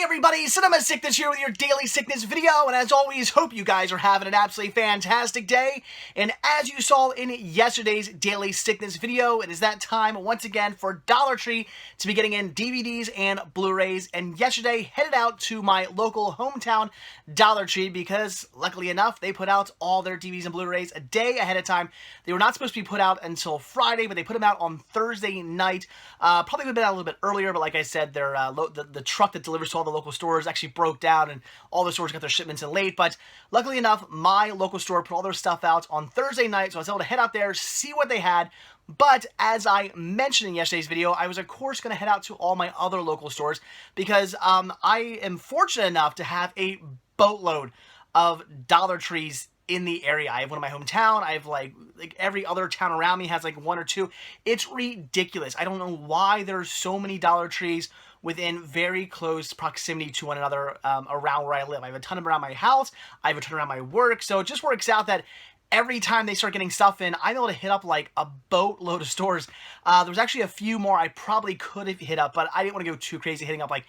everybody, Cinema Sickness here with your daily sickness video, and as always, hope you guys are having an absolutely fantastic day. And as you saw in yesterday's daily sickness video, it is that time once again for Dollar Tree to be getting in DVDs and Blu-rays. And yesterday, headed out to my local hometown Dollar Tree because, luckily enough, they put out all their DVDs and Blu-rays a day ahead of time. They were not supposed to be put out until Friday, but they put them out on Thursday night. Probably would have been out a little bit earlier, but like I said, their the truck that delivers to all the local stores actually broke down, and all the stores got their shipments in late. But luckily enough, my local store put all their stuff out on Thursday night, so I was able to head out there, see what they had. But as I mentioned in yesterday's video, I was of course going to head out to all my other local stores because I am fortunate enough to have a boatload of Dollar Trees in the area. I have one in my hometown. I have like every other town around me has like one or two. It's ridiculous. I don't know why there's so many Dollar Trees within very close proximity to one another around where I live. I have a ton around my house. I have a ton around my work. So it just works out that every time they start getting stuff in, I'm able to hit up like a boatload of stores. There was actually a few more I probably could have hit up, but I didn't want to go too crazy hitting up like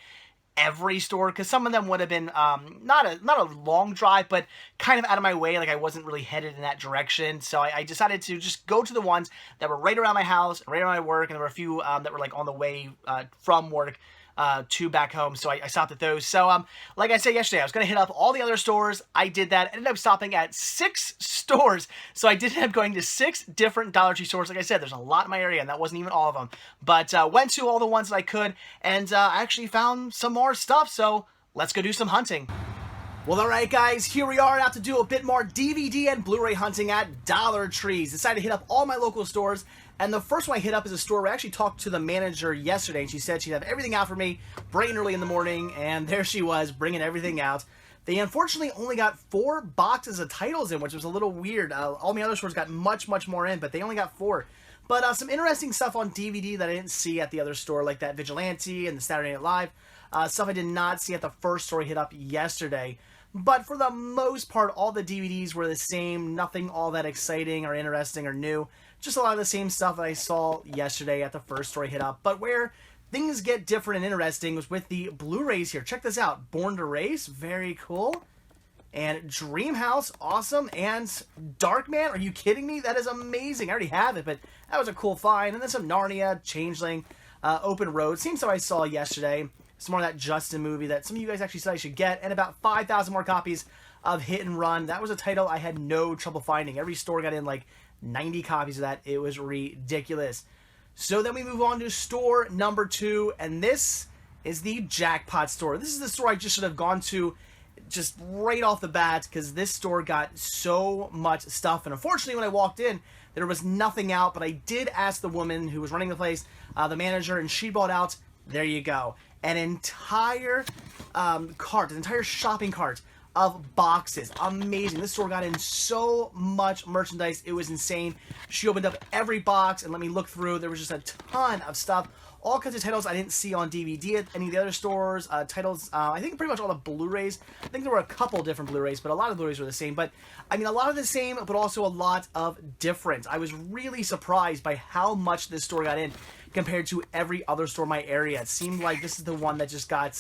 every store because some of them would have been not a long drive, but kind of out of my way. Like I wasn't really headed in that direction, so I decided to just go to the ones that were right around my house, right around my work, and there were a few that were like on the way from work to back home, so I stopped at those. So, like I said yesterday, I was going to hit up all the other stores. I did that. Ended up stopping at 6 stores, so I did end up going to 6 different Dollar Tree stores. Like I said, there's a lot in my area, and that wasn't even all of them. But went to all the ones that I could, and I actually found some more stuff, so let's go do some hunting. Well, alright guys, here we are out to do a bit more DVD and Blu-ray hunting at Dollar Trees. Decided to hit up all my local stores, and the first one I hit up is a store where I actually talked to the manager yesterday, and she said she'd have everything out for me bright and early in the morning, and there she was, bringing everything out. They unfortunately only got 4 boxes of titles in, which was a little weird. All my other stores got much more in, but they only got 4. But some interesting stuff on DVD that I didn't see at the other store, like that Vigilante and the Saturday Night Live. Stuff I did not see at the first store I hit up yesterday. But for the most part, all the DVDs were the same. Nothing all that exciting or interesting or new. Just a lot of the same stuff that I saw yesterday at the first store I hit up. But where things get different and interesting was with the Blu-rays here. Check this out. Born to Race, very cool. And Dreamhouse, awesome. And Darkman, are you kidding me? That is amazing. I already have it, but that was a cool find. And then some Narnia, Changeling, Open Road. Same stuff I saw yesterday. Some more of that Justin movie that some of you guys actually said I should get. And about 5,000 more copies of Hit and Run. That was a title I had no trouble finding. Every store got in like 90 copies of that. It was ridiculous. So then we move on to store number 2. And this is the Jackpot store. This is the store I just should have gone to just right off the bat because this store got so much stuff. And unfortunately, when I walked in, there was nothing out. But I did ask the woman who was running the place, the manager, and she brought out, there you go, an entire cart, an entire shopping cart of boxes. Amazing. This store got in so much merchandise. It was insane. She opened up every box and let me look through. There was just a ton of stuff. All kinds of titles I didn't see on DVD at any of the other stores. Titles, I think pretty much all the Blu-rays. I think there were a couple different Blu-rays, but a lot of Blu-rays were the same. But, I mean, a lot of the same, but also a lot of different. I was really surprised by how much this store got in compared to every other store in my area. It seemed like this is the one that just got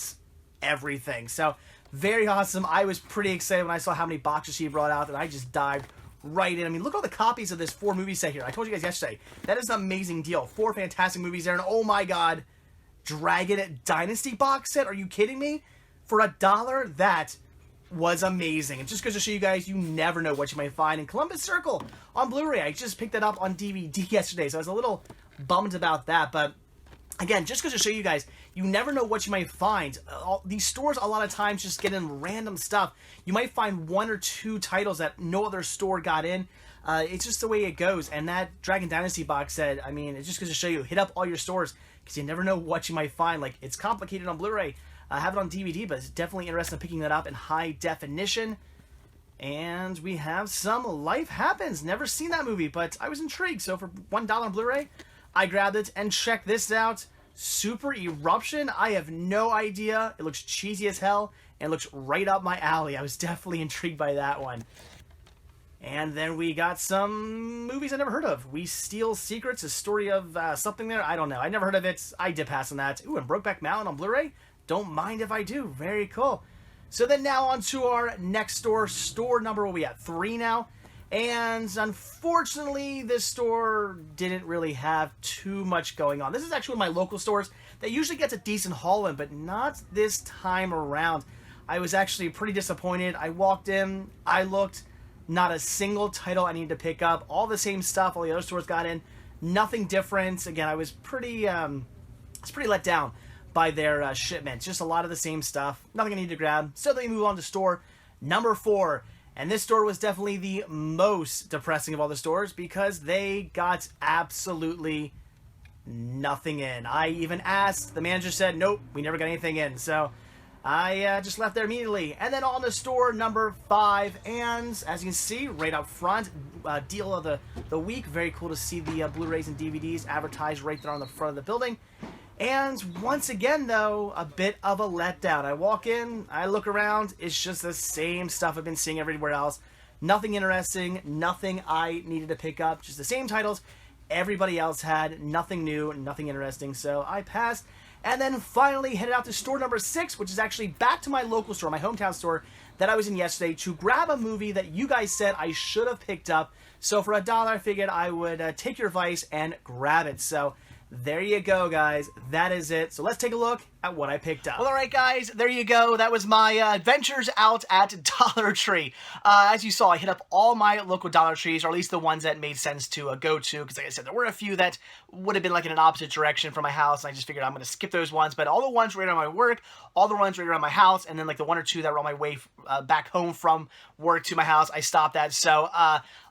everything. So, very awesome. I was pretty excited when I saw how many boxes she brought out, and I just dived right in. I mean, look at all the copies of this 4 movie set here. I told you guys yesterday. That is an amazing deal. 4 fantastic movies there, and oh my god, Dragon Dynasty box set? Are you kidding me? For $1, that was amazing. And just goes to show you guys, you never know what you might find. And Columbus Circle on Blu-ray. I just picked that up on DVD yesterday, so I was a little bummed about that, but again, just because to show you guys, you never know what you might find. These stores a lot of times just get in random stuff. You might find 1 or 2 titles that no other store got in. It's just the way it goes. And that Dragon Dynasty box set, I mean, it just goes to show you, hit up all your stores because you never know what you might find. Like, it's complicated on Blu-ray. I have it on DVD, but it's definitely interesting in picking that up in high definition. And we have some Life Happens. Never seen that movie, but I was intrigued. So for $1 on Blu-ray, I grabbed it, and check this out. Super Eruption. I have no idea. It looks cheesy as hell, and it looks right up my alley. I was definitely intrigued by that one. And then we got some movies I never heard of. We Steal Secrets, a story of something there. I don't know. I never heard of it. I did pass on that. Ooh, and Brokeback Mountain on Blu-ray. don't mind if I do. Very cool. So then now on to our next store. Store number, what are we at? 3 now. And unfortunately, this store didn't really have too much going on. This is actually one of my local stores that usually gets a decent haul in, but not this time around. I was actually pretty disappointed. I walked in, I looked, not a single title I needed to pick up. All the same stuff all the other stores got in. Nothing different. Again, I was pretty let down by their shipments. Just a lot of the same stuff. Nothing I need to grab. So then we move on to store number 4. And this store was definitely the most depressing of all the stores because they got absolutely nothing in. I even asked. The manager said, nope, we never got anything in. So I just left there immediately. And then on to store number 5. And as you can see, right up front, deal of the week. Very cool to see the Blu-rays and DVDs advertised right there on the front of the building. And once again, though, a bit of a letdown. I walk in, I look around, it's just the same stuff I've been seeing everywhere else. Nothing interesting, nothing I needed to pick up, just the same titles everybody else had, nothing new, nothing interesting, so I passed. And then finally headed out to store number 6, which is actually back to my local store, my hometown store, that I was in yesterday to grab a movie that you guys said I should have picked up. So for $1, I figured I would take your advice and grab it. So there you go, guys. That is it. So let's take a look at what I picked up. Well, all right, guys. There you go. That was my adventures out at Dollar Tree. As you saw, I hit up all my local Dollar Trees, or at least the ones that made sense to go to, because like I said, there were a few that would have been like in an opposite direction from my house, and I just figured I'm going to skip those ones. But all the ones right around my work, all the ones right around my house, and then like the 1 or 2 that were on my way back home from work to my house, I stopped at. So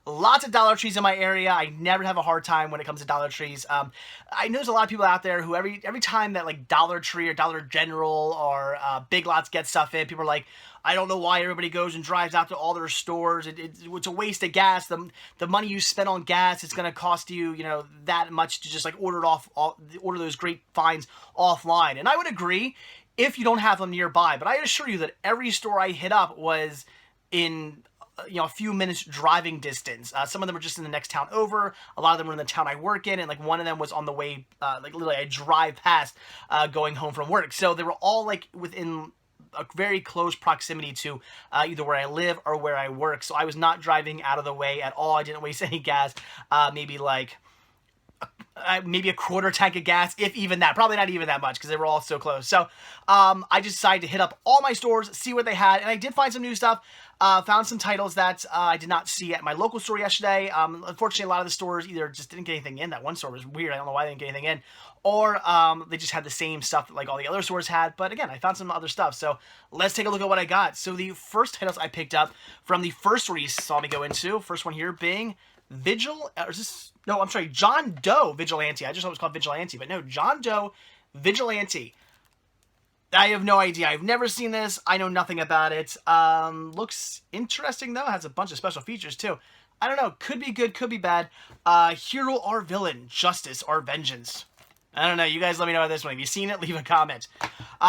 lots of Dollar Trees in my area. I never have a hard time when it comes to Dollar Trees. I know there's a lot of people out there who every time that like Dollar Tree or Dollar General or Big Lots get stuff in, people are like, I don't know why everybody goes and drives out to all their stores. It's a waste of gas. The money you spend on gas, it's going to cost you, that much to just like order those great finds offline. And I would agree if you don't have them nearby. But I assure you that every store I hit up was in a few minutes driving distance. Some of them were just in the next town over. A lot of them were in the town I work in, and like one of them was on the way, like literally I drive past going home from work. So they were all like within a very close proximity to either where I live or where I work. So I was not driving out of the way at all. I didn't waste any gas. Maybe a quarter tank of gas, if even that. Probably not even that much because they were all so close. So I just decided to hit up all my stores, see what they had, and I did find some new stuff. Found some titles that I did not see at my local store yesterday. Unfortunately, a lot of the stores either just didn't get anything in. That one store was weird. I don't know why they didn't get anything in. Or they just had the same stuff that like all the other stores had. But again, I found some other stuff. So let's take a look at what I got. So the first titles I picked up from the first store you saw me go into, first one here being John Doe Vigilante. I just thought it was called Vigilante, but no, John Doe Vigilante. I have no idea. I've never seen this. I know nothing about it. Looks interesting, though. Has a bunch of special features, too. I don't know. Could be good, could be bad. Hero or villain? Justice or vengeance? I don't know. You guys let me know about this one. If you've seen it, leave a comment.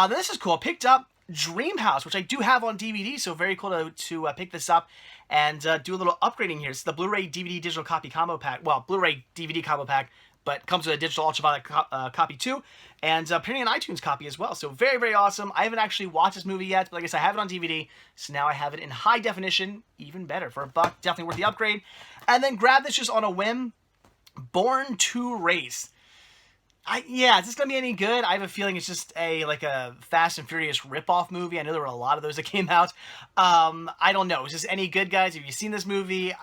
This is cool. Picked up Dream House, which I do have on DVD, so very cool to pick this up and do a little upgrading here. It's the Blu-ray DVD digital copy combo pack. Well, Blu-ray DVD combo pack, but comes with a digital ultraviolet copy too, and apparently an iTunes copy as well. So very, very awesome. I haven't actually watched this movie yet, but like I said, I have it on DVD, so now I have it in high definition, even better. For $1, definitely worth the upgrade. And then grab this just on a whim, Born to Race. Is this going to be any good? I have a feeling it's just like a Fast and Furious ripoff movie. I know there were a lot of those that came out. I don't know. Is this any good, guys? Have you seen this movie?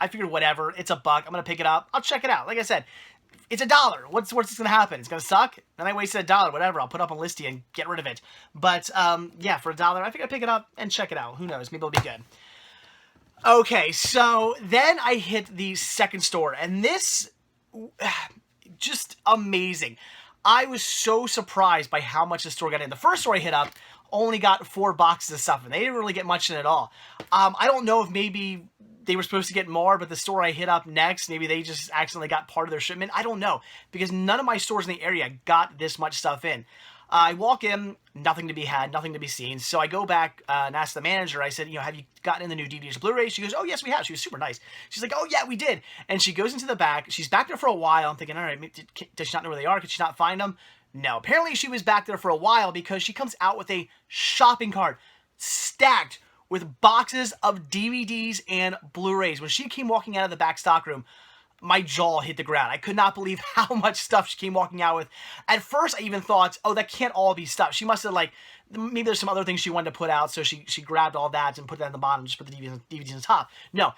I figured whatever. It's $1. I'm going to pick it up. I'll check it out. Like I said, it's $1. What's going to happen? It's going to suck? Then I wasted $1. Whatever. I'll put up on Listy and get rid of it. But, for $1, I figured I'd pick it up and check it out. Who knows? Maybe it'll be good. Okay, so then I hit the second store. And this... just amazing. I was so surprised by how much the store got in. The first store I hit up only got 4 boxes of stuff, and they didn't really get much in at all. I don't know if maybe they were supposed to get more, but the store I hit up next, maybe they just accidentally got part of their shipment. I don't know, because none of my stores in the area got this much stuff in. I walk in, nothing to be had, nothing to be seen. So I go back and ask the manager. I said, have you gotten in the new DVDs or Blu-rays? She goes, oh, yes, we have. She was super nice. She's like, oh, yeah, we did. And she goes into the back. She's back there for a while. I'm thinking, all right, does she not know where they are? Could she not find them? No, apparently she was back there for a while because she comes out with a shopping cart stacked with boxes of DVDs and Blu-rays. When she came walking out of the back stockroom, my jaw hit the ground. I could not believe how much stuff she came walking out with. At first, I even thought, oh, that can't all be stuff. She must have, like, maybe there's some other things she wanted to put out, so she grabbed all that and put that on the bottom, just put the DVDs on the top. No,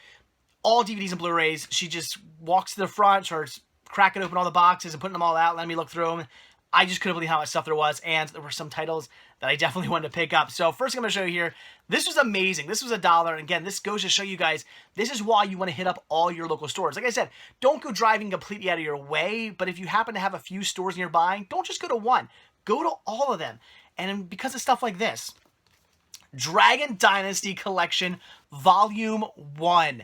all DVDs and Blu-rays. She just walks to the front, starts cracking open all the boxes and putting them all out, letting me look through them. I just couldn't believe how much stuff there was, and there were some titles that I definitely wanted to pick up. So first thing I'm going to show you here, this was amazing. This was $1, and again, this goes to show you guys, this is why you want to hit up all your local stores. Like I said, don't go driving completely out of your way, but if you happen to have a few stores nearby, don't just go to one. Go to all of them. And because of stuff like this, Dragon Dynasty Collection Volume 1.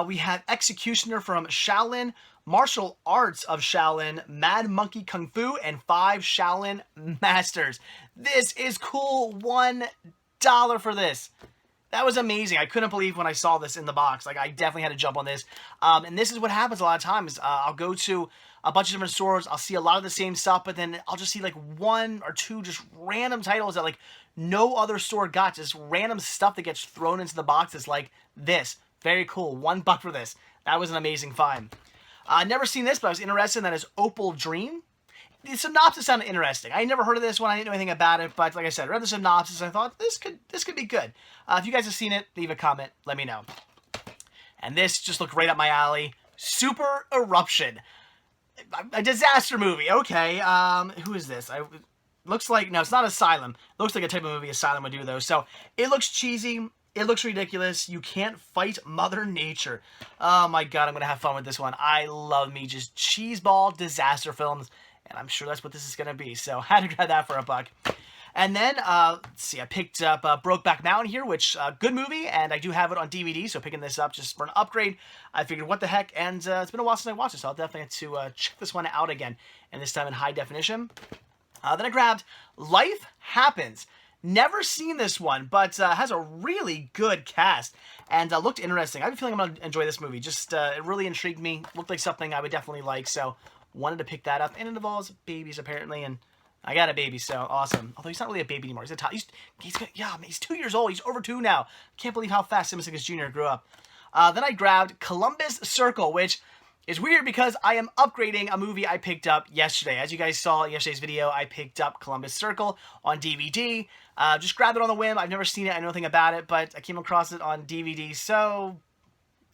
We have Executioner from Shaolin, Martial Arts of Shaolin, Mad Monkey Kung Fu, and 5 Shaolin Masters. This is cool. $1 for this. That was amazing. I couldn't believe when I saw this in the box. Like, I definitely had to jump on this. And this is what happens a lot of times. I'll go to a bunch of different stores. I'll see a lot of the same stuff, but then I'll just see like 1 or 2 just random titles that like no other store got. Just random stuff that gets thrown into the boxes like this. Very cool. $1 for this. That was an amazing find. Never seen this, but I was interested in that is Opal Dream. The synopsis sounded interesting. I never heard of this one. I didn't know anything about it, but like I said, I read the synopsis. I thought this could be good. If you guys have seen it, leave a comment. Let me know. And this just looked right up my alley. Super Eruption, a disaster movie. Okay, who is this? Looks like, no, it's not Asylum. Looks like a type of movie Asylum would do though. So it looks cheesy. It looks ridiculous. You can't fight Mother Nature. Oh my god, I'm going to have fun with this one. I love me just cheeseball disaster films, and I'm sure that's what this is going to be. So I had to grab that for $1. And then, let's see, I picked up Brokeback Mountain here, which, good movie, and I do have it on DVD, so picking this up just for an upgrade. I figured, what the heck, and it's been a while since I watched it, so I'll definitely have to check this one out again, and this time in high definition. Then I grabbed Life Happens. Never seen this one, but has a really good cast and looked interesting. I have a feeling I'm going to enjoy this movie. Just, it really intrigued me. Looked like something I would definitely like, so wanted to pick that up. And it involves babies, apparently, and I got a baby, so awesome. Although he's not really a baby anymore. He's 2 years old. He's over 2 now. Can't believe how fast Simmons Jr. grew up. Then I grabbed Columbus Circle, which is weird because I am upgrading a movie I picked up yesterday. As you guys saw in yesterday's video, I picked up Columbus Circle on DVD. Just grabbed it on the whim. I've never seen it. I know nothing about it, but I came across it on DVD, so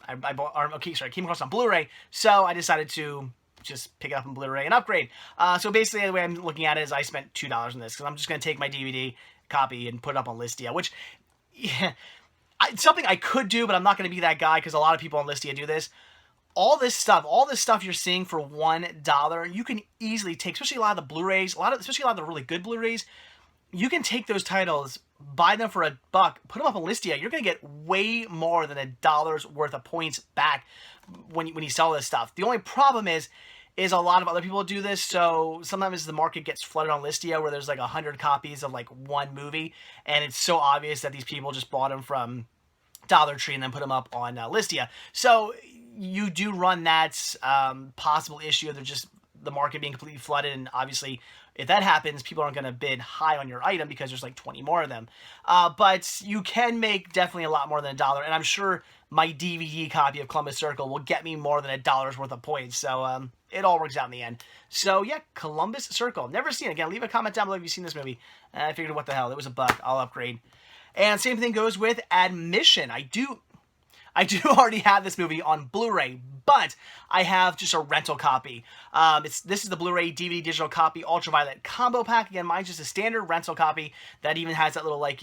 I came across it on Blu-ray, so I decided to just pick it up on Blu-ray and upgrade. So basically, the way I'm looking at it is I spent $2 on this, because I'm just going to take my DVD copy and put it up on Listia, which, yeah, it's something I could do, but I'm not going to be that guy, because a lot of people on Listia do this. All this stuff you're seeing for $1, you can easily take, especially a lot of the Blu-rays, especially a lot of the really good Blu-rays, you can take those titles, buy them for $1, put them up on Listia. You're going to get way more than $1 worth of points back when you sell this stuff. The only problem is a lot of other people do this, so sometimes the market gets flooded on Listia where there's like 100 copies of like one movie, and it's so obvious that these people just bought them from Dollar Tree and then put them up on Listia. So you do run that possible issue of the market being completely flooded, and obviously if that happens, people aren't going to bid high on your item because there's like 20 more of them. But you can make definitely a lot more than $1, and I'm sure my DVD copy of Columbus Circle will get me more than $1 worth of points. So it all works out in the end. So yeah, Columbus Circle. Never seen it. Again, leave a comment down below if you've seen this movie. And I figured, what the hell, it was $1. I'll upgrade. And same thing goes with Admission. I do already have this movie on Blu-ray, but I have just a rental copy. This is the Blu-ray DVD digital copy ultraviolet combo pack. Again, mine's just a standard rental copy that even has that little, like,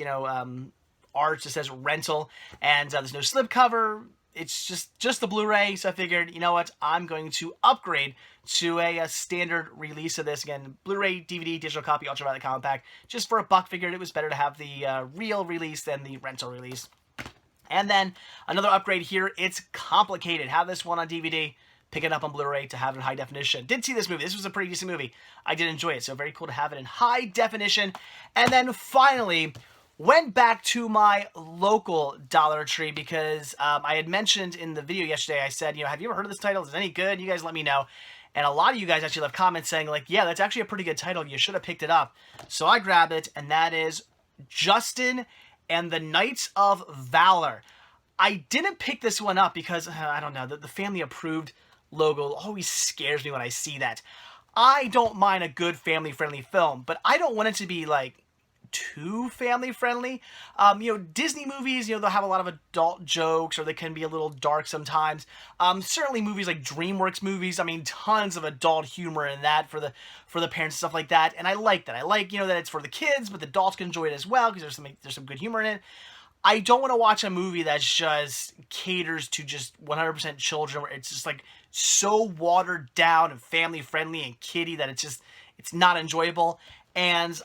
art that says rental, and there's no slipcover. It's just the Blu-ray, so I figured, you know what, I'm going to upgrade to a standard release of this. Again, Blu-ray DVD digital copy ultraviolet combo pack. Just for $1, figured it was better to have the real release than the rental release. And then another upgrade here, it's Complicated. Have this one on DVD, pick it up on Blu-ray to have it in high definition. Did see this movie. This was a pretty decent movie. I did enjoy it, so very cool to have it in high definition. And then finally, went back to my local Dollar Tree because I had mentioned in the video yesterday, I said, have you ever heard of this title? Is it any good? You guys let me know. And a lot of you guys actually left comments saying, like, yeah, that's actually a pretty good title. You should have picked it up. So I grabbed it, and that is Justin and the Knights of Valor. I didn't pick this one up because, I don't know, the family approved logo always scares me when I see that. I don't mind a good family-friendly film, but I don't want it to be, like, too family-friendly. Disney movies, they'll have a lot of adult jokes, or they can be a little dark sometimes. Certainly movies like DreamWorks movies, tons of adult humor in that for the parents and stuff like that, and I like that. I like, that it's for the kids, but the adults can enjoy it as well, because there's some good humor in it. I don't want to watch a movie that just caters to just 100% children, where it's just like so watered down and family friendly and kiddie that it's not enjoyable. And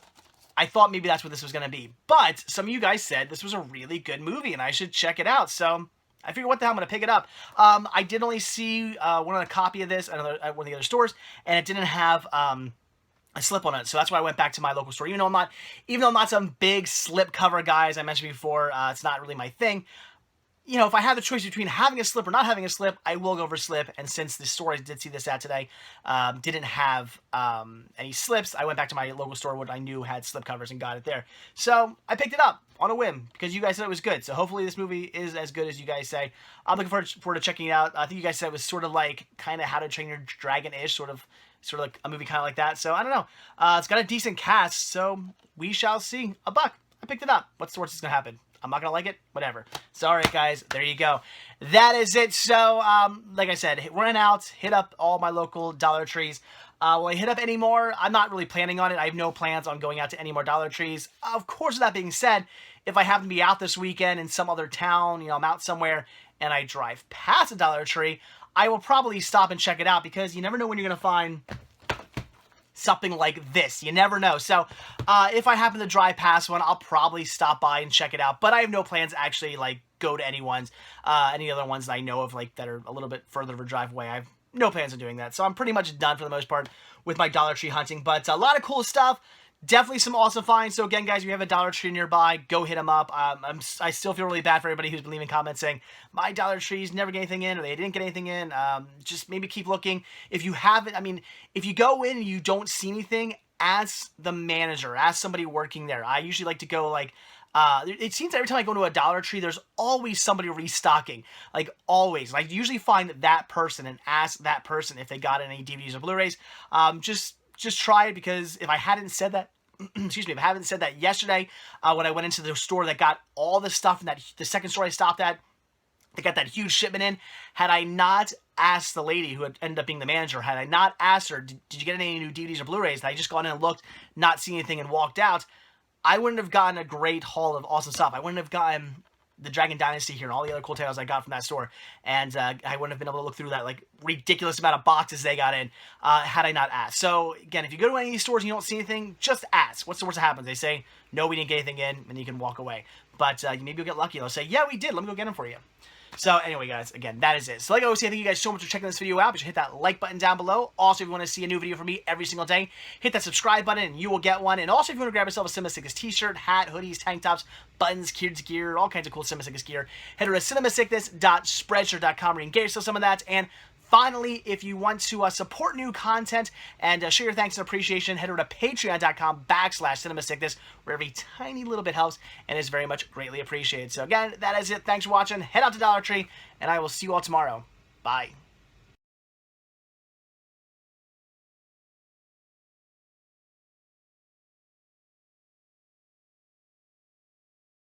I thought maybe that's what this was going to be. But some of you guys said this was a really good movie and I should check it out. So I figured, what the hell, I'm going to pick it up. I did only see one other copy of this at one of the other stores, and it didn't have a slip on it, so that's why I went back to my local store. Even though I'm not some big slip cover guy, as I mentioned before, it's not really my thing. If I had the choice between having a slip or not having a slip, I will go for slip. And since the store I did see this at today didn't have any slips, I went back to my local store, what I knew had slip covers, and got it there. So I picked it up on a whim because you guys said it was good. So hopefully this movie is as good as you guys say. I'm looking forward to checking it out. I think you guys said it was sort of like kind of How to Train Your Dragon-ish, sort of like a movie kind of like that. So I don't know. It's got a decent cast, so we shall see. $1. I picked it up. What's the worst that's going to happen? I'm not going to like it? Whatever. So, alright guys, there you go. That is it. So, like I said, running out, hit up all my local Dollar Trees. Will I hit up any more? I'm not really planning on it. I have no plans on going out to any more Dollar Trees. Of course, with that being said, if I happen to be out this weekend in some other town, I'm out somewhere, and I drive past a Dollar Tree, I will probably stop and check it out, because you never know when you're going to find something like this. You never know. So, if I happen to drive past one, I'll probably stop by and check it out. But I have no plans to actually, go to any other ones that I know of, that are a little bit further of a drive away. I have no plans on doing that. So I'm pretty much done for the most part with my Dollar Tree hunting. But a lot of cool stuff. Definitely some awesome finds. So again, guys, if you have a Dollar Tree nearby, go hit them up. I still feel really bad for everybody who's been leaving comments saying, my Dollar Trees never get anything in, or they didn't get anything in. Just maybe keep looking. If you haven't, if you go in and you don't see anything, ask the manager, ask somebody working there. I usually like to go, it seems every time I go to a Dollar Tree, there's always somebody restocking. Always. I usually find that person and ask that person if they got any DVDs or Blu-rays. Just try it, because if I hadn't said that, excuse me, if I haven't said that yesterday, when I went into the store that got all the stuff in the second store I stopped at, they got that huge shipment in, had I not asked the lady who had ended up being the manager, had I not asked her, did you get any new DVDs or Blu-rays, and I just gone in and looked, not seen anything, and walked out, I wouldn't have gotten a great haul of awesome stuff. I wouldn't have gotten the Dragon Dynasty here and all the other cool titles I got from that store, and I wouldn't have been able to look through that ridiculous amount of boxes they got in had I not asked. So again, if you go to any of these stores and you don't see anything, just ask. What's the worst that happens? They say, no, we didn't get anything in, and you can walk away. But maybe you'll get lucky. They'll say, yeah, we did. Let me go get them for you. So anyway, guys, again, that is it. So like I always say, thank you guys so much for checking this video out. Be sure to hit that like button down below. Also, if you want to see a new video from me every single day, hit that subscribe button and you will get one. And also, if you want to grab yourself a Cinema Sickness t-shirt, hat, hoodies, tank tops, buttons, kids gear, all kinds of cool Cinema Sickness gear, head over to cinemasickness.spreadshirt.com where you can get yourself some of that. And finally, if you want to support new content and show your thanks and appreciation, head over to patreon.com/cinemasickness, where every tiny little bit helps and is very much greatly appreciated. So again, that is it. Thanks for watching. Head out to Dollar Tree, and I will see you all tomorrow. Bye.